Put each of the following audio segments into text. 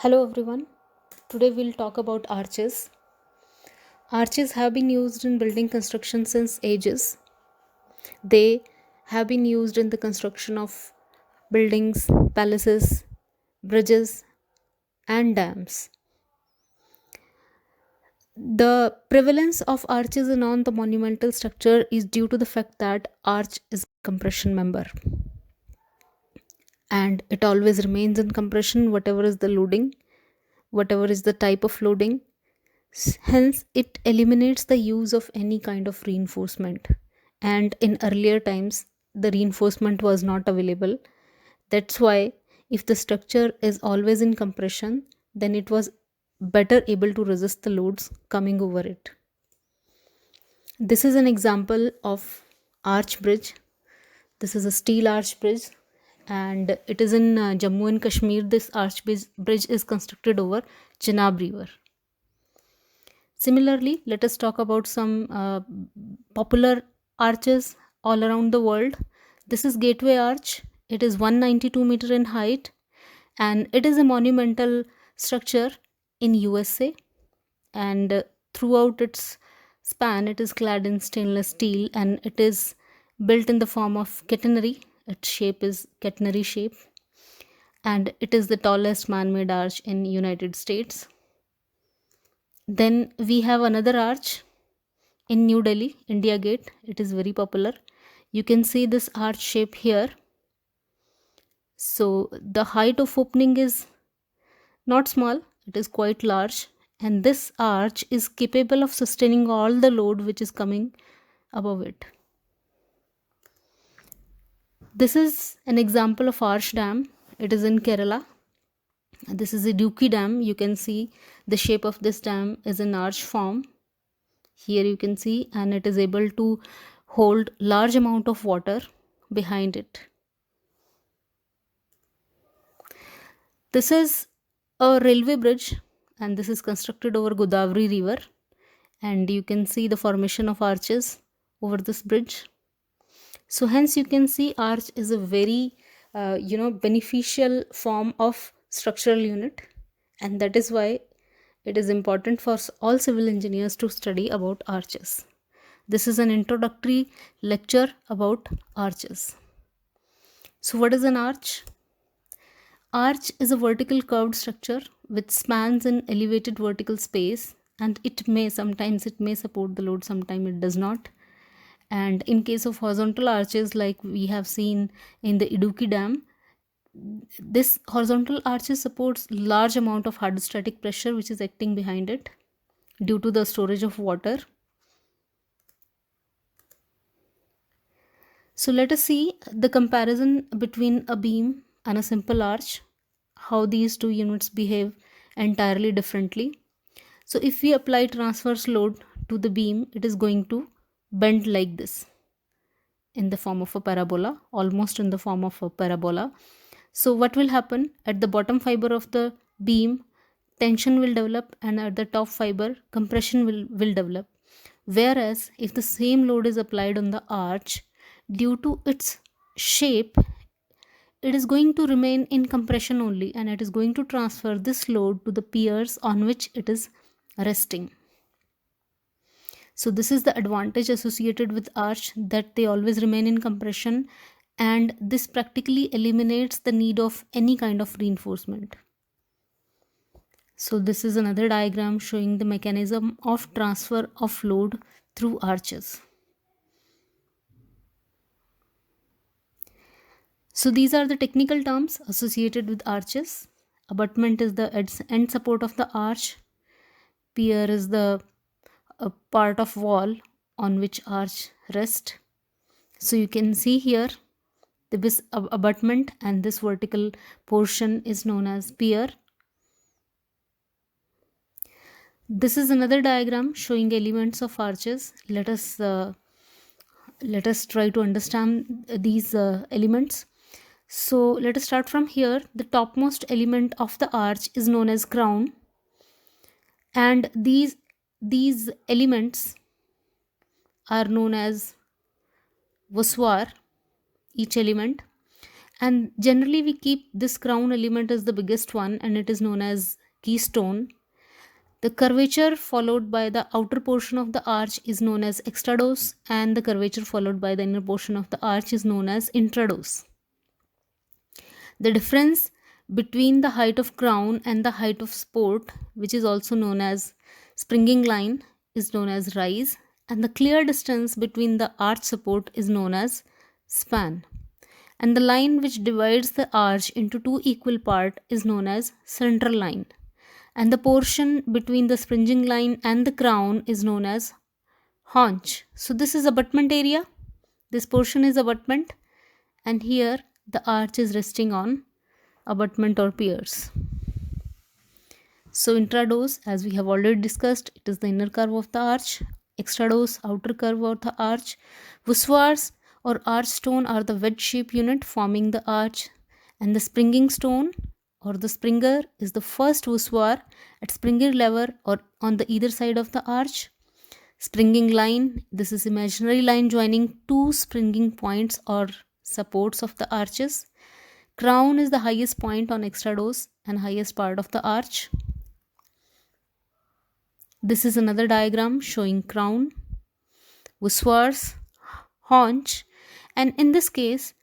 Hello everyone. Today we'll talk about arches. Arches have been used in building construction since ages. They have been used in the construction of buildings, palaces, bridges, and dams. The prevalence of arches on the monumental structure is due to the fact that arch is a compression member and it always remains in compression whatever is the loading, whatever is the type of loading. Hence, it eliminates the use of any kind of reinforcement. And in earlier times, the reinforcement was not available. That's why, if the structure is always in compression, then it was better able to resist the loads coming over it. This is an example of arch bridge. This is a steel arch bridge, and it is in Jammu and Kashmir. This arch bridge is constructed over Chenab River. Similarly, let us talk about some popular arches all around the world. This is Gateway Arch. It is 192-meter in height and it is a monumental structure in USA, and throughout its span it is clad in stainless steel and it is built in the form of catenary. Its shape is catenary shape and it is the tallest man-made arch in United States. Then we have another arch in New Delhi, India Gate. It is very popular. You can see this arch shape here. So the height of opening is not small, it is quite large, and this arch is capable of sustaining all the load which is coming above it. This is an example of arch dam. It is in Kerala. This is a Idukki dam. You can see the shape of this dam is in arch form. Here you can see, and it is able to hold large amount of water behind it. This is a railway bridge and this is constructed over Godavari River, and you can see the formation of arches over this bridge. So hence you can see arch is a very beneficial form of structural unit, and that is why it is important for all civil engineers to study about arches. This is an introductory lecture about arches. So what is an arch? Arch is a vertical curved structure which spans an elevated vertical space, and it may support the load, sometimes it does not. And in case of horizontal arches, like we have seen in the Idukki dam, this horizontal arches supports large amount of hydrostatic pressure which is acting behind it due to the storage of water. So let us see the comparison between a beam and a simple arch, how these two units behave entirely differently. So if we apply transverse load to the beam, it is going to bend like this in the form of a parabola, almost in the form of a parabola. So what will happen at the bottom fiber of the beam, tension will develop, and at the top fiber, compression will develop. Whereas if the same load is applied on the arch, due to its shape, it is going to remain in compression only, and it is going to transfer this load to the piers on which it is resting. So this is the advantage associated with arch, that they always remain in compression, and this practically eliminates the need of any kind of reinforcement. So this is another diagram showing the mechanism of transfer of load through arches. So these are the technical terms associated with arches. Abutment is the end support of the arch. Pier is the part of wall on which arch rests. So you can see here this abutment, and this vertical portion is known as pier. This is another diagram showing elements of arches. Let us try to understand these elements. So let us start from here. The topmost element of the arch is known as crown, and these elements are known as voussoir, each element, And generally we keep this crown element as the biggest one, and it is known as keystone. The curvature followed by the outer portion of the arch is known as extrados, and the curvature followed by the inner portion of the arch is known as intrados. The difference between the height of crown and the height of support, which is also known as springing line, is known as rise, and the clear distance between the arch support is known as span. And the line which divides the arch into two equal parts is known as central line. And the portion between the springing line and the crown is known as haunch. So this is abutment area. This portion is abutment, and here the arch is resting on abutment or piers. So intrados, as we have already discussed, it is the inner curve of the arch. Extrados, outer curve of the arch. Voussoirs or arch stone are the wedge shape unit forming the arch, and the springing stone or the springer is the first voussoir at springer level or on the either side of the arch. Springing line, this is imaginary line joining two springing points or supports of the arches. Crown is the highest point on extrados and highest part of the arch. This is another diagram showing crown, voussoirs, haunch, and in this case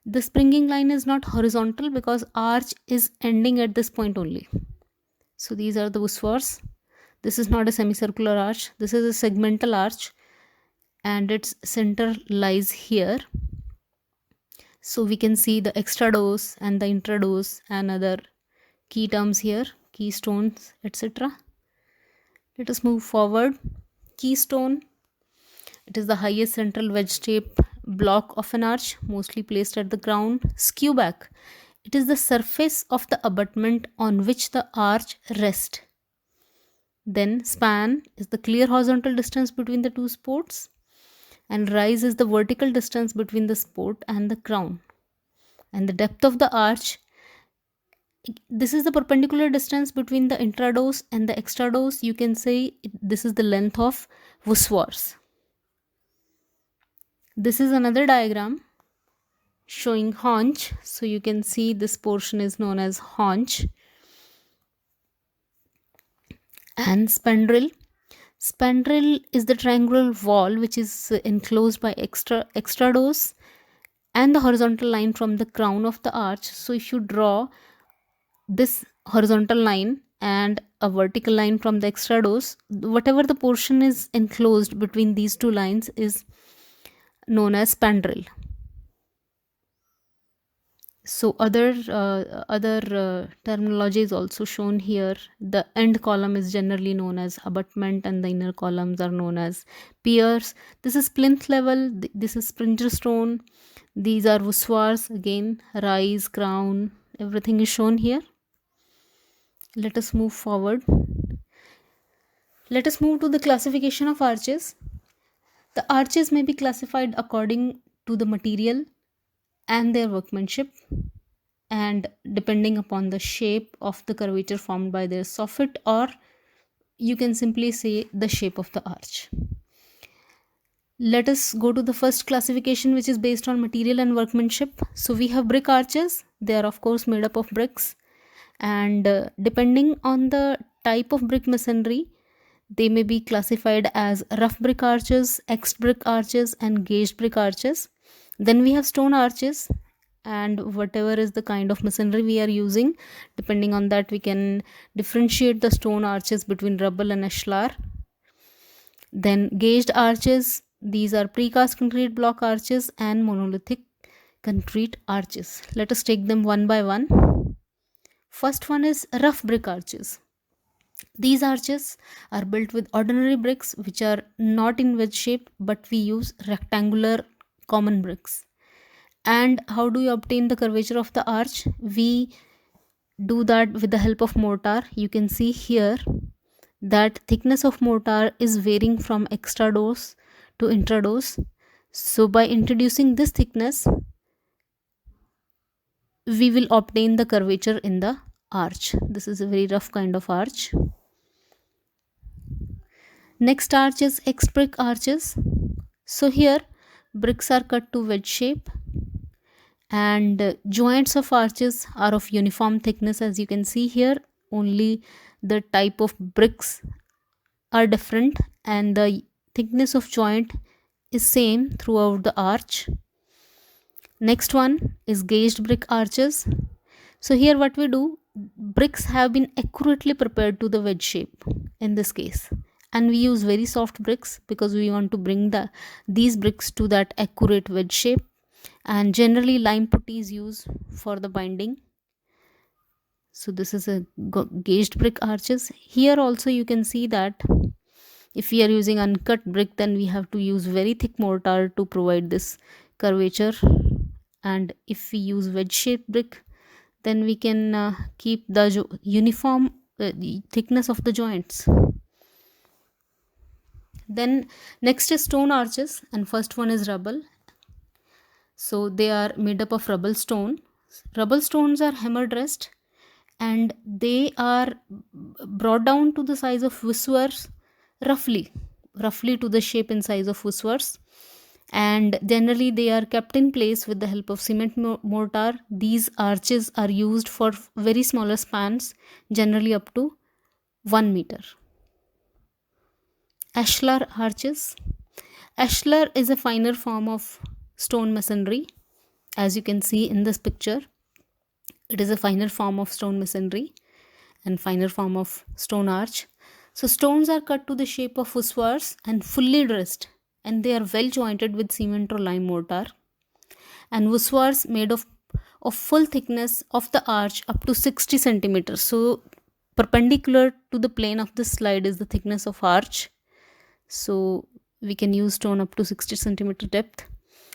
the springing line is not horizontal because arch is ending at this point only. So these are the voussoirs. This is not a semicircular arch, this is a segmental arch, and its center lies here. So we can see the extrados and the intrados and other key terms here, keystones, etc. Let us move forward. Keystone, it is the highest central wedge shape block of an arch, mostly placed at the ground. Skewback, it is the surface of the abutment on which the arch rests. Then span is the clear horizontal distance between the two supports, and rise is the vertical distance between the support and the crown. And the depth of the arch, this is the perpendicular distance between the intrados and the extrados. You can say this is the length of voussoirs. This is another diagram showing haunch. So you can see this portion is known as haunch. And spandrel. Spandrel is the triangular wall which is enclosed by extrados and the horizontal line from the crown of the arch. So if you draw this horizontal line and a vertical line from the extrados, whatever the portion is enclosed between these two lines is known as spandrel. So other terminology is also shown here. The end column is generally known as abutment and the inner columns are known as piers. This is plinth level, this is springer stone, these are voussoirs, again rise, crown, everything is shown here. Let us move forward. Let us move to the classification of arches. The arches may be classified according to the material and their workmanship, and depending upon the shape of the curvature formed by their soffit, or you can simply say the shape of the arch. Let us go to the first classification, which is based on material and workmanship. So we have brick arches. They are of course made up of bricks, and depending on the type of brick masonry, they may be classified as rough brick arches, X brick arches, and gauged brick arches. Then we have stone arches, and whatever is the kind of masonry we are using, depending on that we can differentiate the stone arches between rubble and ashlar. Then gauged arches, these are precast concrete block arches and monolithic concrete arches. Let us take them one by one. First one is rough brick arches. These arches are built with ordinary bricks which are not in wedge shape, but we use rectangular common bricks. And how do you obtain the curvature of the arch? We do that with the help of mortar. You can see here that thickness of mortar is varying from extrados to intrados. So by introducing this thickness, we will obtain the curvature in the arch. This is a very rough kind of arch. Next arch is X brick arches. So here bricks are cut to wedge shape, And joints of arches are of uniform thickness, as you can see here. Only the type of bricks are different, and the thickness of joint is same throughout the arch. Next one is gauged brick arches. So here what we do, bricks have been accurately prepared to the wedge shape in this case, and we use very soft bricks because we want to bring these bricks to that accurate wedge shape. And generally lime putty is used for the binding. So this is a gauged brick arches. Here also you can see that if we are using uncut brick, then we have to use very thick mortar to provide this curvature, and if we use wedge shaped brick, then we can keep the uniform the thickness of the joints. Then next is stone arches, and first one is rubble. So they are made up of rubble stone. Rubble stones are hammer dressed, and they are brought down to the size of voussoirs, roughly to the shape and size of voussoirs. And generally they are kept in place with the help of cement mortar. These arches are used for very smaller spans, generally up to 1 meter. Ashlar arches. Ashlar is a finer form of stone masonry. As you can see in this picture, it is a finer form of stone masonry and finer form of stone arch. So stones are cut to the shape of voussoirs and fully dressed, and they are well jointed with cement or lime mortar. And voussoirs made of full thickness of the arch up to 60 centimeters. So perpendicular to the plane of this slide is the thickness of arch. So we can use stone up to 60 centimeter depth,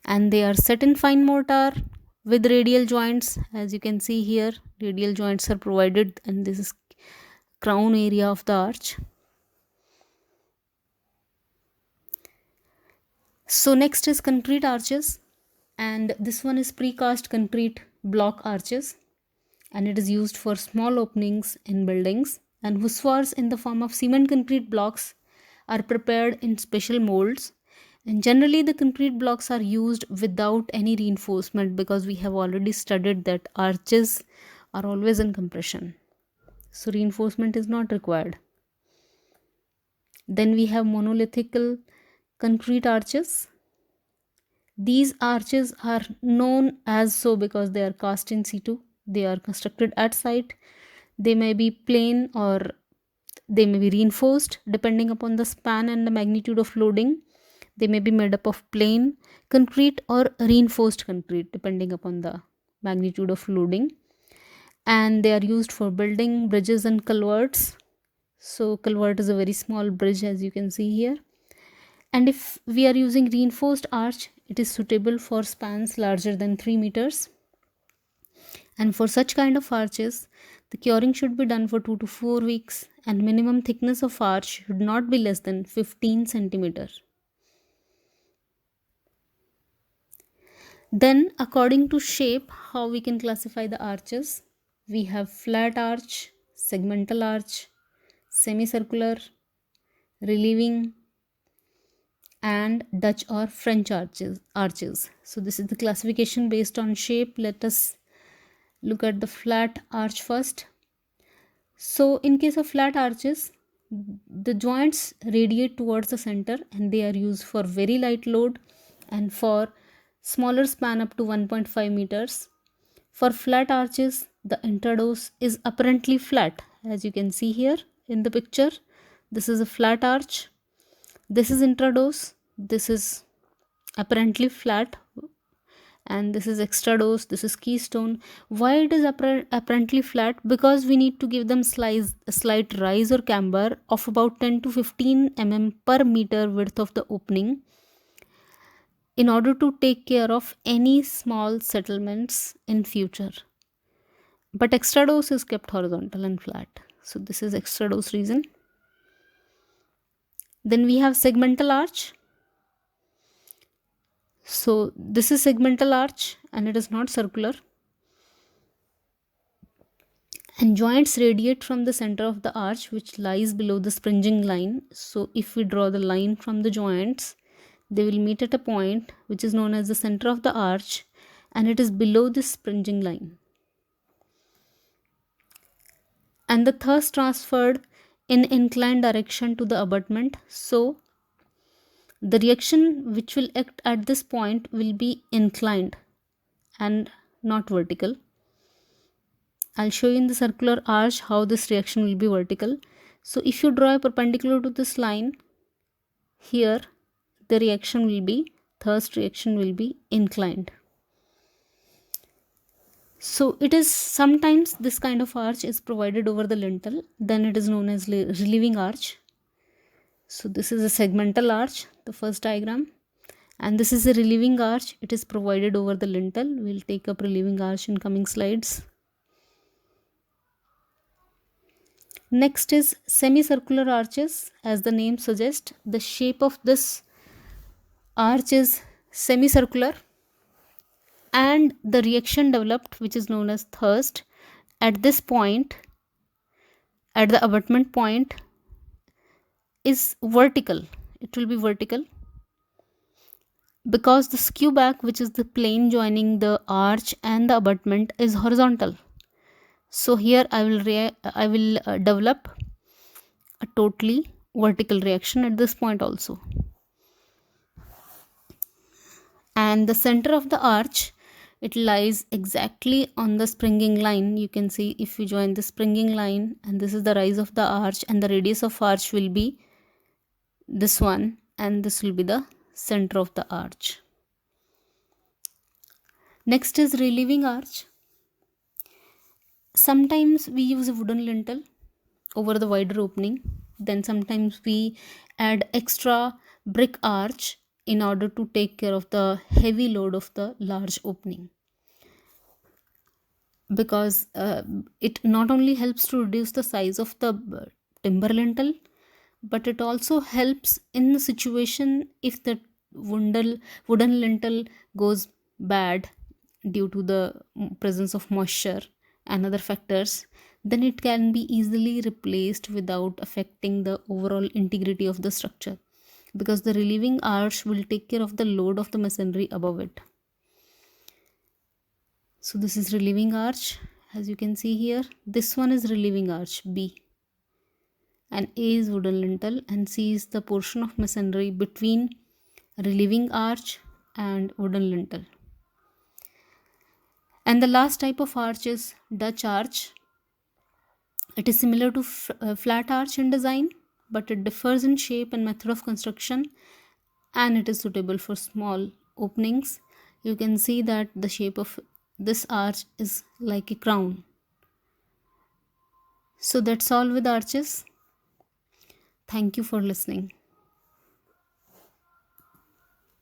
and they are set in fine mortar with radial joints. As you can see here, radial joints are provided, and this is crown area of the arch. So next is concrete arches, and this one is precast concrete block arches, and it is used for small openings in buildings. And voussoirs in the form of cement concrete blocks are prepared in special molds, and generally the concrete blocks are used without any reinforcement, because we have already studied that arches are always in compression, so reinforcement is not required. Then we have monolithical concrete arches. These arches are known as so because they are cast in situ. They are constructed at site. They may be plain or they may be reinforced depending upon the span and the magnitude of loading. They may be made up of plain concrete or reinforced concrete depending upon the magnitude of loading. And they are used for building bridges and culverts. So culvert is a very small bridge, as you can see here. And if we are using reinforced arch, it is suitable for spans larger than 3 meters. And for such kind of arches, the curing should be done for 2 to 4 weeks, and minimum thickness of arch should not be less than 15 centimeters. Then according to shape, how we can classify the arches? We have flat arch, segmental arch, semicircular, relieving, and Dutch or French arches. So this is the classification based on shape. Let us look at the flat arch first. So in case of flat arches, the joints radiate towards the center, and they are used for very light load and for smaller span up to 1.5 meters. For flat arches, the intradose is apparently flat, as you can see here in the picture. This is a flat arch. This is intradose. This is apparently flat, and this is extradose. This is keystone. Why it is apparently flat? Because we need to give them a slight rise or camber of about 10 to 15 mm per meter width of the opening, in order to take care of any small settlements in future. But extradose is kept horizontal and flat. So this is extradose reason. Then we have segmental arch. So this is segmental arch, and it is not circular. And joints radiate from the center of the arch, which lies below the springing line. So if we draw the line from the joints, they will meet at a point which is known as the center of the arch, and it is below this springing line. And the thrust transferred in inclined direction to the abutment. So the reaction which will act at this point will be inclined and not vertical. I'll show you in the circular arch how this reaction will be vertical. So if you draw a perpendicular to this line, here the reaction will be, thrust reaction will be inclined. So it is sometimes this kind of arch is provided over the lintel, then it is known as relieving arch. So this is a segmental arch, the first diagram, and this is a relieving arch. It is provided over the lintel. We'll take up relieving arch in coming slides. Next is semicircular arches. As the name suggests, the shape of this arch is semicircular, and the reaction developed, which is known as thrust, at this point, at the abutment point, is vertical. It will be vertical because the skew back, which is the plane joining the arch and the abutment, is horizontal. So here I will develop a totally vertical reaction at this point also. And the center of the arch, it lies exactly on the springing line. You can see if you join the springing line, and this is the rise of the arch, and the radius of arch will be this one, and this will be the center of the arch. Next is relieving arch. Sometimes we use a wooden lintel over the wider opening, then sometimes we add extra brick arch in order to take care of the heavy load of the large opening, because it not only helps to reduce the size of the timber lintel, but it also helps in the situation if the wooden lintel goes bad due to the presence of moisture and other factors, then it can be easily replaced without affecting the overall integrity of the structure, because the relieving arch will take care of the load of the masonry above it. So this is relieving arch, as you can see here. This one is relieving arch B, and A is wooden lintel, and C is the portion of masonry between relieving arch and wooden lintel. And the last type of arch is Dutch arch. It is similar to flat arch in design, but it differs in shape and method of construction, and it is suitable for small openings. You can see that the shape of this arch is like a crown. So that's all with arches. Thank you for listening.